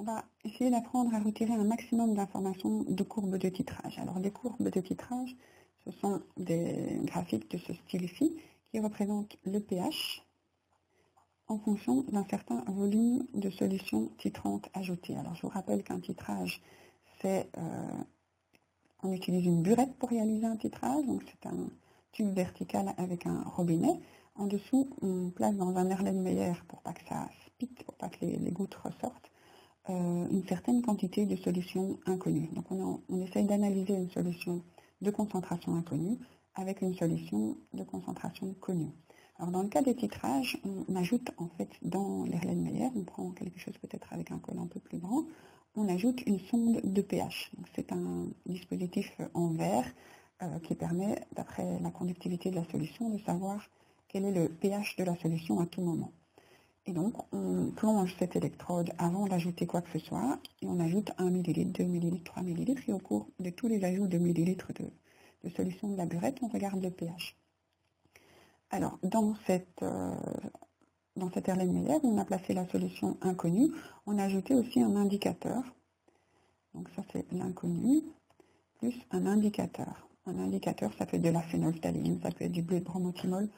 va essayer d'apprendre à retirer un maximum d'informations de courbes de titrage. Alors, des courbes de titrage, ce sont des graphiques de ce style ici, qui représentent le pH en fonction d'un certain volume de solution titrante ajoutée. Alors, je vous rappelle qu'un titrage, c'est... on utilise une burette pour réaliser un titrage, donc c'est un tube vertical avec un robinet. En dessous, on place dans un Erlenmeyer, pour pas que ça pique, pour pas que les gouttes ressortent, une certaine quantité de solution inconnue. Donc on essaye d'analyser une solution de concentration inconnue avec une solution de concentration connue. Alors dans le cas des titrages, on ajoute en fait dans l'Erlenmeyer, on prend quelque chose peut-être avec un col un peu plus grand, on ajoute une sonde de pH. C'est un dispositif en verre qui permet, d'après la conductivité de la solution, de savoir quel est le pH de la solution à tout moment. Et donc, on plonge cette électrode avant d'ajouter quoi que ce soit, et on ajoute 1 ml, 2 ml, 3 ml, et au cours de tous les ajouts de millilitres de solution de la burette, on regarde le pH. Alors, dans cet Erlenmeyer, où on a placé la solution inconnue, on a ajouté aussi un indicateur. Donc ça, c'est l'inconnu, plus un indicateur. Un indicateur, ça peut être de la phénolphtaline, ça peut être du bleu de bromothymol,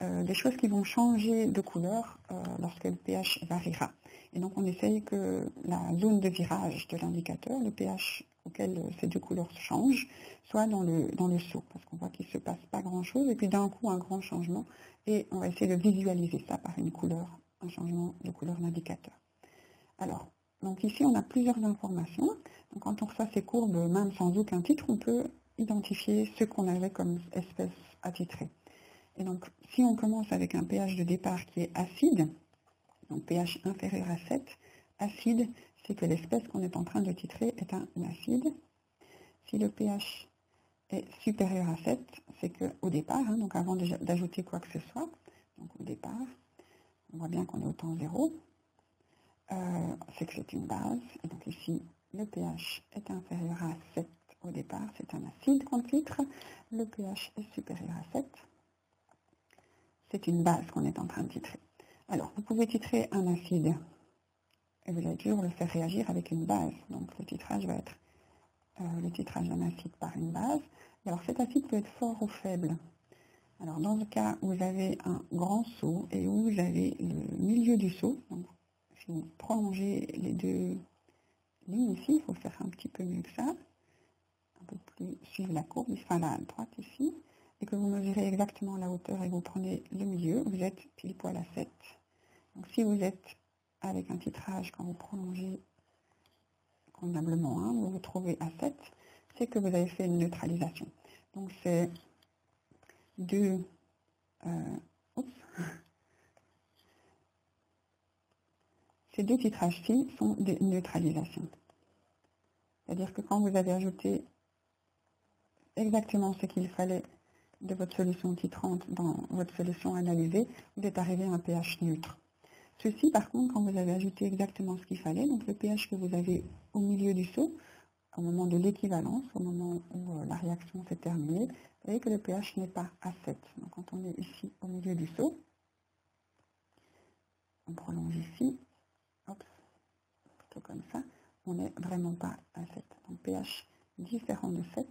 des choses qui vont changer de couleur lorsque le pH variera. Et donc, on essaye que la zone de virage de l'indicateur, le pH auquel ces deux couleurs changent, soit dans le seau, parce qu'on voit qu'il ne se passe pas grand-chose, et puis d'un coup, un grand changement, et on va essayer de visualiser ça par une couleur, un changement de couleur d'indicateur. Alors, donc ici, on a plusieurs informations. Donc, quand on reçoit ces courbes, même sans aucun titre, on peut identifier ce qu'on avait comme espèce attitrée. Et donc, si on commence avec un pH de départ qui est acide, donc pH inférieur à 7, acide, c'est que l'espèce qu'on est en train de titrer est un acide. Si le pH est supérieur à 7, c'est qu'au départ, donc avant d'ajouter quoi que ce soit, donc au départ, on voit bien qu'on est au temps 0, c'est que c'est une base. Et donc ici, le pH est inférieur à 7 au départ, c'est un acide qu'on titre. Le pH est supérieur à 7. C'est une base qu'on est en train de titrer. Alors, vous pouvez titrer un acide et vous allez toujours le faire réagir avec une base. Donc, le titrage va être le titrage d'un acide par une base. Et alors, cet acide peut être fort ou faible. Alors, dans le cas où vous avez un grand seau et où vous avez le milieu du seau, donc, si vous prolongez les deux lignes ici, il faut faire un petit peu mieux que ça, un peu plus suivre la courbe, enfin la droite ici, et que vous mesurez exactement la hauteur et vous prenez le milieu, vous êtes pile poil à 7. Donc si vous êtes avec un titrage, quand vous prolongez convenablement, vous vous trouvez à 7, c'est que vous avez fait une neutralisation. Donc c'est ces deux titrages-ci sont des neutralisations. C'est-à-dire que quand vous avez ajouté exactement ce qu'il fallait de votre solution titrante dans votre solution analysée, vous êtes arrivé à un pH neutre. Ceci, par contre, quand vous avez ajouté exactement ce qu'il fallait, donc le pH que vous avez au milieu du seau, au moment de l'équivalence, au moment où la réaction s'est terminée, vous voyez que le pH n'est pas à 7. Donc quand on est ici au milieu du seau, on prolonge ici, hop, plutôt comme ça, on n'est vraiment pas à 7. Donc pH différent de 7.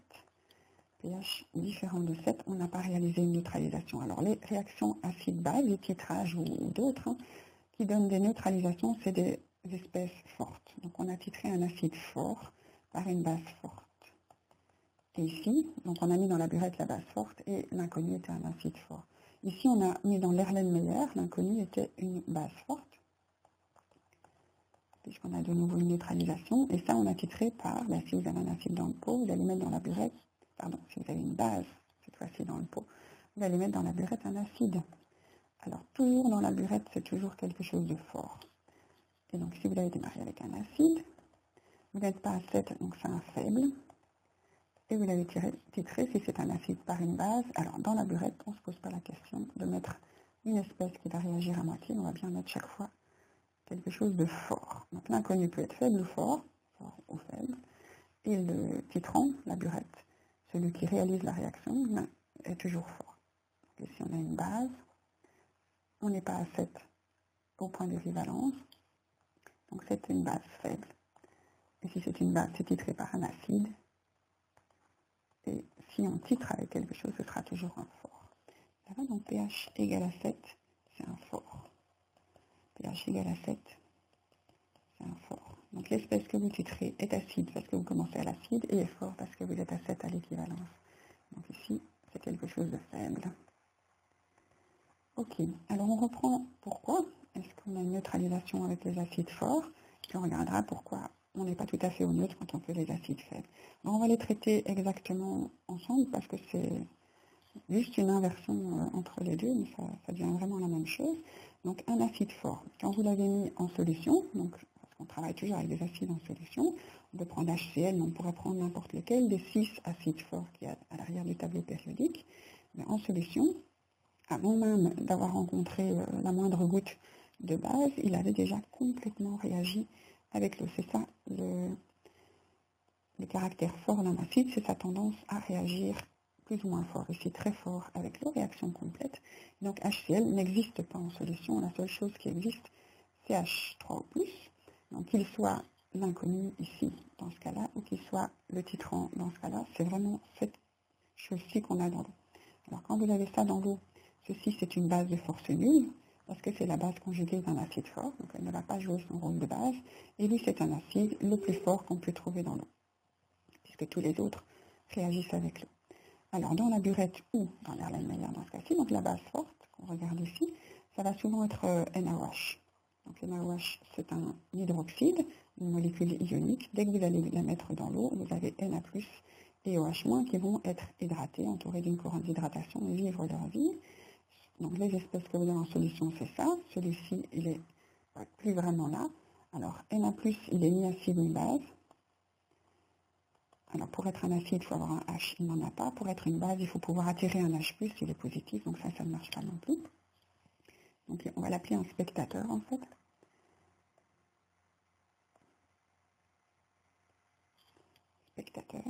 pH différent de 7, on n'a pas réalisé une neutralisation. Alors les réactions acide-base, les titrages ou d'autres, qui donnent des neutralisations, c'est des espèces fortes. Donc on a titré un acide fort par une base forte. Et ici, donc on a mis dans la burette la base forte et l'inconnu était un acide fort. Ici on a mis dans l'Erlenmeyer, l'inconnu était une base forte, puisqu'on a de nouveau une neutralisation. Et ça on a titré par, si vous avez un acide dans le pot, vous allez mettre dans la burette, si vous avez une base, cette fois-ci dans le pot, vous allez mettre dans la burette un acide. Alors, toujours dans la burette, c'est toujours quelque chose de fort. Et donc, si vous avez démarré avec un acide, vous n'êtes pas à 7, donc c'est un faible. Et vous l'avez titré, si c'est un acide par une base, alors dans la burette, on ne se pose pas la question de mettre une espèce qui va réagir à moitié, on va bien mettre chaque fois quelque chose de fort. Donc, l'inconnu peut être faible ou faible. Et le titrant, la burette, celui qui réalise la réaction, est toujours fort. Et si on a une base, on n'est pas à 7 au point d'équivalence. Donc c'est une base faible. Et si c'est une base, c'est titré par un acide. Et si on titre avec quelque chose, ce sera toujours un fort. Ça va, donc pH égale à 7, c'est un fort. pH égale à 7, c'est un fort. Donc l'espèce que vous titrez est acide parce que vous commencez à l'acide et est fort parce que vous êtes à 7 à l'équivalence. Donc ici, c'est quelque chose de faible. Ok, alors on reprend pourquoi est-ce qu'on a une neutralisation avec les acides forts, puis on regardera pourquoi on n'est pas tout à fait au neutre quand on fait les acides faibles. Alors on va les traiter exactement ensemble parce que c'est juste une inversion entre les deux, mais ça devient vraiment la même chose. Donc un acide fort, quand vous l'avez mis en solution, donc, parce qu'on travaille toujours avec des acides en solution, on peut prendre HCl, mais on pourrait prendre n'importe lequel des 6 acides forts qui est à l'arrière du tableau périodique. Mais en solution, avant même d'avoir rencontré la moindre goutte de base, il avait déjà complètement réagi avec l'eau. C'est ça le caractère fort d'un acide, c'est sa tendance à réagir plus ou moins fort. Ici très fort avec l'eau, réaction complète. Donc HCl n'existe pas en solution, la seule chose qui existe c'est H3O+. Donc qu'il soit l'inconnu ici dans ce cas-là, ou qu'il soit le titrant dans ce cas-là, c'est vraiment cette chose-ci qu'on a dans l'eau. Alors quand vous avez ça dans l'eau, ceci c'est une base de force nulle, parce que c'est la base conjuguée d'un acide fort, donc elle ne va pas jouer son rôle de base, et lui c'est un acide le plus fort qu'on peut trouver dans l'eau, puisque tous les autres réagissent avec l'eau. Alors dans la burette ou dans l'Erlenmeyer dans ce cas-ci, donc la base forte qu'on regarde ici, ça va souvent être NaOH. Donc NaOH c'est un hydroxyde, une molécule ionique. Dès que vous allez la mettre dans l'eau, vous avez Na+, et OH- qui vont être hydratés, entourés d'une couronne d'hydratation et vivre leur vie. Donc les espèces que vous avez en solution, c'est ça. Celui-ci, il est plus vraiment là. Alors Na+, il est ni acide ni base. Alors pour être un acide, il faut avoir un H, il n'en a pas. Pour être une base, il faut pouvoir attirer un H+, il est positif, donc ça ne marche pas non plus. Donc on va l'appeler un spectateur en fait. Spectateur.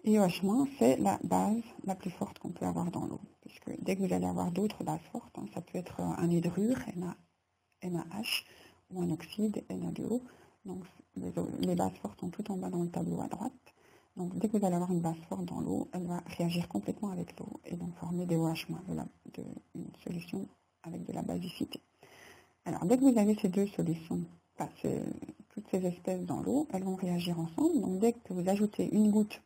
Et OH-, c'est la base la plus forte qu'on peut avoir dans l'eau. Puisque dès que vous allez avoir d'autres bases fortes, ça peut être un hydrure, NaH, ou un oxyde, Na2O. Donc les bases fortes sont tout en bas dans le tableau à droite. Donc dès que vous allez avoir une base forte dans l'eau, elle va réagir complètement avec l'eau et donc former des OH-, une solution avec de la basicité. Alors dès que vous avez ces deux solutions, toutes ces espèces dans l'eau, elles vont réagir ensemble. Donc dès que vous ajoutez une goutte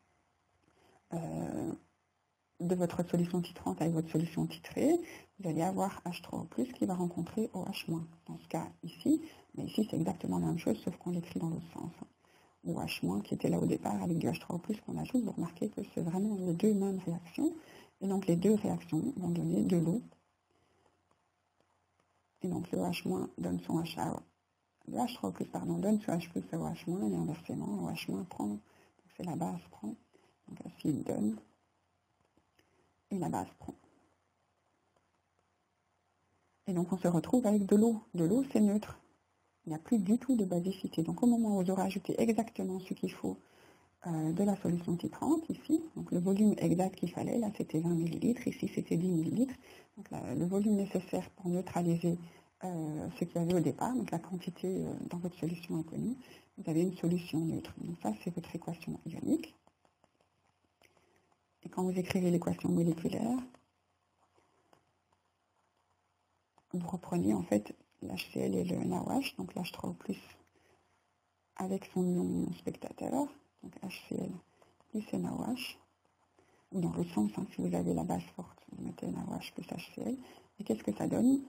de votre solution titrante avec votre solution titrée, vous allez avoir H3O+, qui va rencontrer OH- dans ce cas ici, mais ici c'est exactement la même chose sauf qu'on l'écrit dans l'autre sens. OH- qui était là au départ avec du H3O+ qu'on ajoute, vous remarquez que c'est vraiment les deux mêmes réactions, et donc les deux réactions vont donner de l'eau, et donc le OH- donne son HA, le H3O+, pardon, donne ce H+ à OH-, et inversement, OH- prend, donc c'est la base prend, donc acide donne, et la base prend. Et donc on se retrouve avec de l'eau. De l'eau, c'est neutre. Il n'y a plus du tout de basicité. Donc au moment où vous aurez ajouté exactement ce qu'il faut de la solution titrante, ici, donc le volume exact qu'il fallait, là c'était 20 ml, ici c'était 10 ml. Donc le volume nécessaire pour neutraliser ce qu'il y avait au départ, donc la quantité dans votre solution inconnue, vous avez une solution neutre. Donc ça c'est votre équation ionique. Et quand vous écrivez l'équation moléculaire, vous reprenez en fait l'HCl et le NaOH, donc l'H3O+, avec son nom spectateur, donc HCl plus NaOH, ou dans le sens, si vous avez la base forte, vous mettez NaOH plus HCl, et qu'est-ce que ça donne?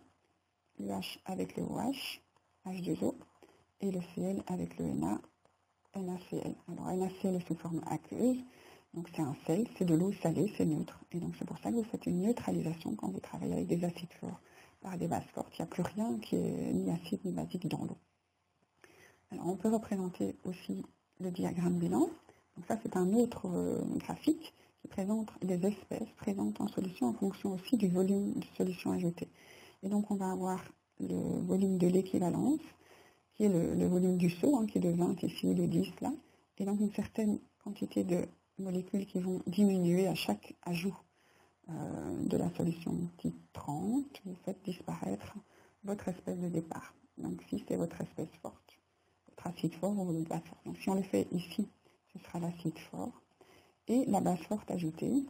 Le H avec le OH, H2O, et le Cl avec le Na, NaCl. Alors NaCl est sous forme aqueuse, donc c'est un sel, c'est de l'eau salée, c'est neutre, et donc c'est pour ça que vous faites une neutralisation quand vous travaillez avec des acides forts par des bases fortes. Il n'y a plus rien qui est ni acide ni basique dans l'eau. Alors on peut représenter aussi le diagramme bilan. Donc ça c'est un autre graphique qui présente les espèces présentes en solution en fonction aussi du volume de solution ajoutée. Et donc on va avoir le volume de l'équivalence, qui est le volume du seau, qui est de 20 ici ou de 10 là, et donc une certaine quantité de molécules qui vont diminuer à chaque ajout de la solution titrante. Vous faites disparaître votre espèce de départ. Donc si c'est votre espèce forte, votre acide fort ou votre base forte. Donc si on le fait ici, ce sera l'acide fort. Et la base forte ajoutée,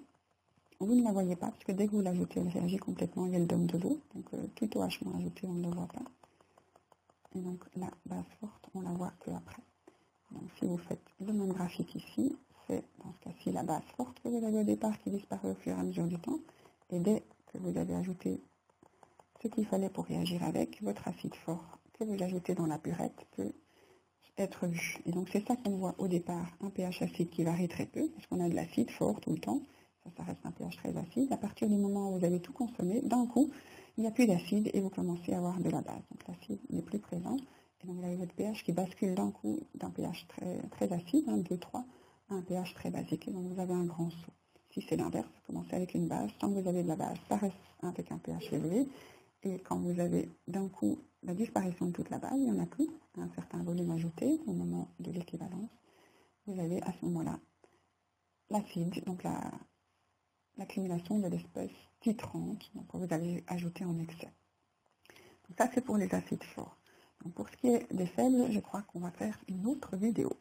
vous ne la voyez pas, parce que dès que vous l'ajoutez, elle réagit complètement et elle donne de l'eau. Donc tout OH moins ajouté, on ne le voit pas. Et donc la base forte, on la voit que après. Donc si vous faites le même graphique ici, c'est dans ce cas-ci la base forte que vous avez au départ qui disparaît au fur et à mesure du temps. Et dès que vous avez ajouté ce qu'il fallait pour réagir avec, votre acide fort que vous ajoutez dans la burette peut être vu. Et donc c'est ça qu'on voit au départ, un pH acide qui varie très peu, parce qu'on a de l'acide fort tout le temps, ça reste un pH très acide. À partir du moment où vous avez tout consommé, d'un coup, il n'y a plus d'acide et vous commencez à avoir de la base. Donc l'acide n'est plus présent. Et donc vous avez votre pH qui bascule d'un coup d'un pH très acide, 2, 3, à un pH très basique. Et donc vous avez un grand saut. Si c'est l'inverse, vous commencez avec une base. Tant que vous avez de la base, ça reste avec un pH élevé. Et quand vous avez d'un coup la disparition de toute la base, il n'y en a plus, un certain volume ajouté au moment de l'équivalence, vous avez à ce moment-là l'acide, donc l'accumulation de l'espèce titrante, donc vous allez ajouter en excès. Donc ça c'est pour les acides forts. Donc pour ce qui est des faibles, je crois qu'on va faire une autre vidéo.